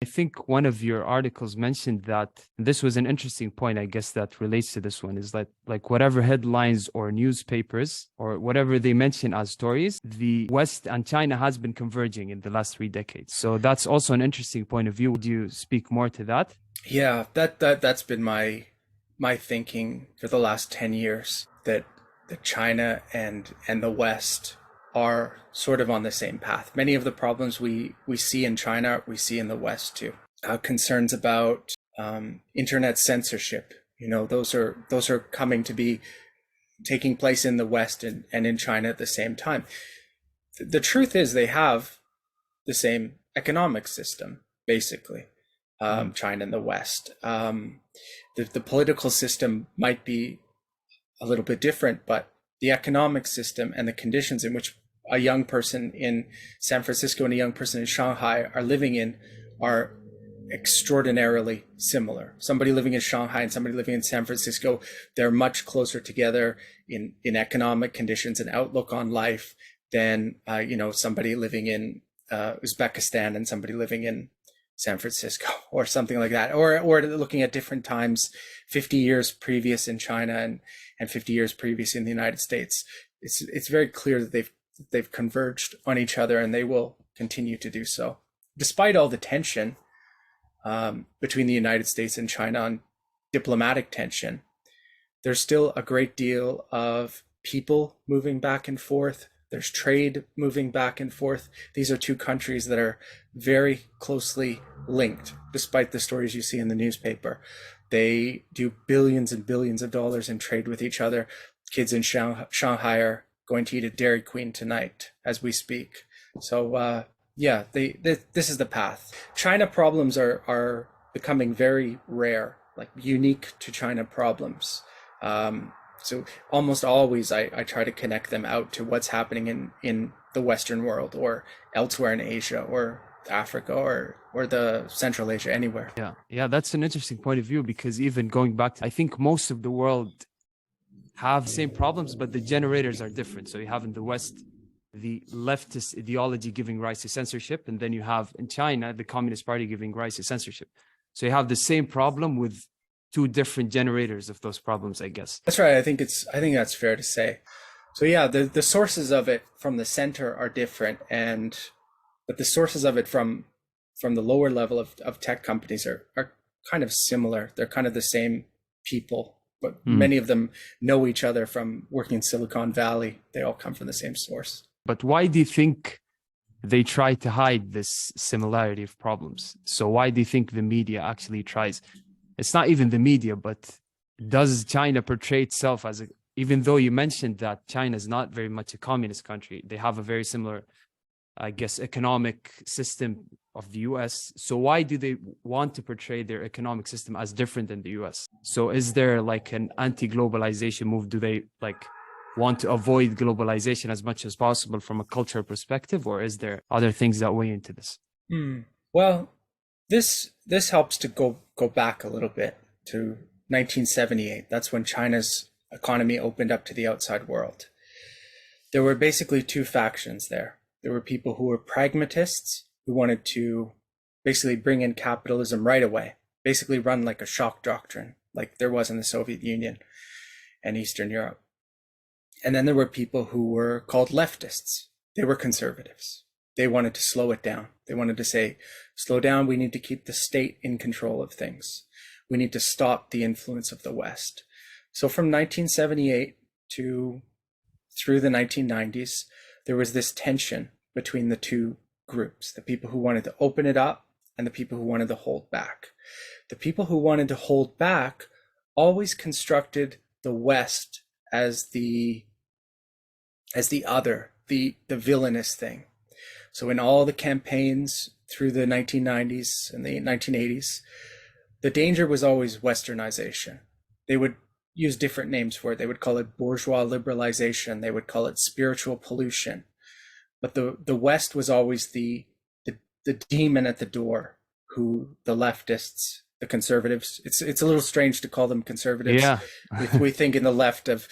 I think one of your articles mentioned that this was an interesting point, I guess, that relates to this one is that like whatever headlines or newspapers or whatever they mention as stories, the West and China has been converging in the last 3 decades. So that's also an interesting point of view. Would you speak more to that? Yeah, that's been my thinking for the last 10 years, that China and the West are sort of on the same path. Many of the problems we see in China, we see in the West too. Concerns about internet censorship, those are coming to be taking place in the West and in China at the same time. The truth is they have the same economic system, basically. China and the West. The political system might be a little bit different, but the economic system and the conditions in which a young person in San Francisco and a young person in Shanghai are living in are extraordinarily similar. Somebody living in Shanghai and somebody living in San Francisco, they're much closer together in economic conditions and outlook on life than somebody living in Uzbekistan and somebody living in San Francisco or something like that, or looking at different times, 50 years previous in China and 50 years previous in the United States. It's very clear that they've converged on each other, and they will continue to do so, despite all the tension between the United States and China on diplomatic tension. There's still a great deal of people moving back and forth. There's trade moving back and forth. These are two countries that are very closely linked, despite the stories you see in the newspaper. They do billions and billions of dollars in trade with each other. Kids in Shanghai are going to eat at Dairy Queen tonight as we speak. So this is the path. China problems are becoming very rare, like unique to China problems. So almost always I try to connect them out to what's happening in the Western world or elsewhere in Asia or Africa or the Central Asia, anywhere. Yeah, that's an interesting point of view, because even going back to, I think most of the world have same problems, but the generators are different. So you have in the West the leftist ideology giving rise to censorship, and then you have in China the Communist Party giving rise to censorship. So you have the same problem with two different generators of those problems, I guess. That's right. I think that's fair to say. So yeah, the sources of it from the center are different, but the sources of it from the lower level of tech companies are kind of similar. They're kind of the same people, but many of them know each other from working in Silicon Valley. They all come from the same source. But why do you think they try to hide this similarity of problems? So why do you think the media actually tries? It's not even the media, but does China portray itself as even though you mentioned that China is not very much a communist country, they have a very similar, I guess, economic system of the US. So why do they want to portray their economic system as different than the US? So is there like an anti-globalization move? Do they like want to avoid globalization as much as possible from a cultural perspective, or is there other things that weigh into this? Well, this helps to go back a little bit to 1978. That's when China's economy opened up to the outside world. There were basically two factions there. There were people who were pragmatists, who wanted to basically bring in capitalism right away, basically run like a shock doctrine, like there was in the Soviet Union and Eastern Europe. And then there were people who were called leftists. They were conservatives. They wanted to slow it down. They wanted to say, slow down, we need to keep the state in control of things. We need to stop the influence of the West. So from 1978 through the 1990s, there was this tension between the two groups, the people who wanted to open it up and the people who wanted to hold back. The people who wanted to hold back always constructed the West as the other, the villainous thing. So in all the campaigns through the 1990s and the 1980s, the danger was always westernization. They would use different names for it. They would call it bourgeois liberalization. They would call it spiritual pollution. But the West was always the demon at the door, who the leftists, the conservatives, it's a little strange to call them conservatives. Yeah. we think in the left of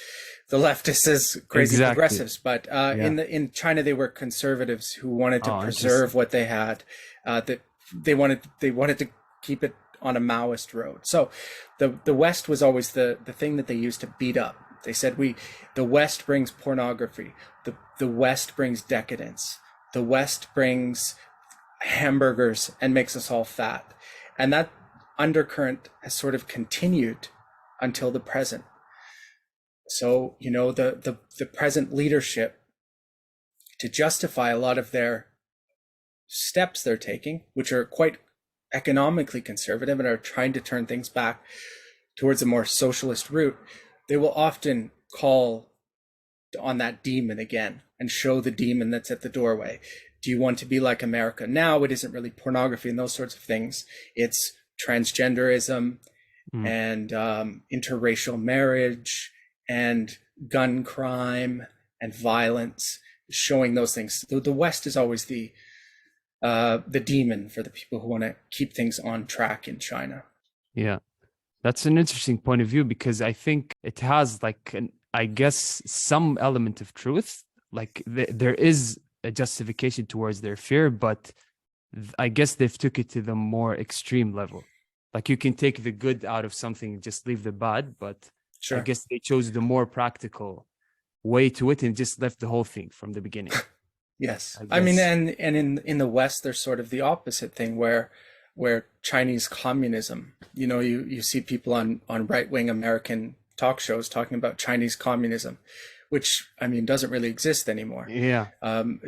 the leftists as crazy Exactly. progressives, but in China they were conservatives who wanted to preserve what they had. That they wanted to keep it on a Maoist road. So the West was always the thing that they used to beat up. They said the West brings pornography, the West brings decadence, the West brings hamburgers and makes us all fat. And that undercurrent has sort of continued until the present. So, the present leadership, to justify a lot of their steps they're taking, which are quite economically conservative and are trying to turn things back towards a more socialist route, they will often call on that demon again and show the demon that's at the doorway. Do you want to be like America? Now it isn't really pornography and those sorts of things. It's transgenderism and interracial marriage and gun crime and violence, showing those things. The West is always the demon for the people who want to keep things on track in China. Yeah, that's an interesting point of view, because I think it has I guess some element of truth. Like there is a justification towards their fear, but I guess they've took it to the more extreme level. Like you can take the good out of something, just leave the bad, but Sure. I guess they chose the more practical way to it and just left the whole thing from the beginning. Yes. I mean, and in the West, there's sort of the opposite thing where Chinese communism, you see people on right-wing American talk shows talking about Chinese communism, which, I mean, doesn't really exist anymore. Yeah.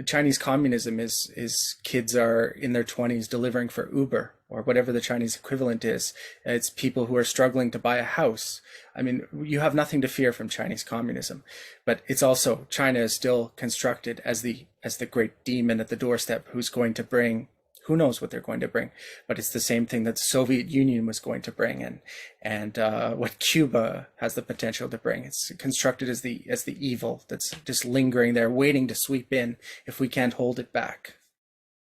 Chinese communism is kids are in their 20s delivering for Uber or whatever the Chinese equivalent is. It's people who are struggling to buy a house. I mean, you have nothing to fear from Chinese communism, but it's also, China is still constructed as the great demon at the doorstep who's going to bring, who knows what they're going to bring, but it's the same thing that the Soviet Union was going to bring, and what Cuba has the potential to bring. It's constructed as the evil that's just lingering there, waiting to sweep in if we can't hold it back.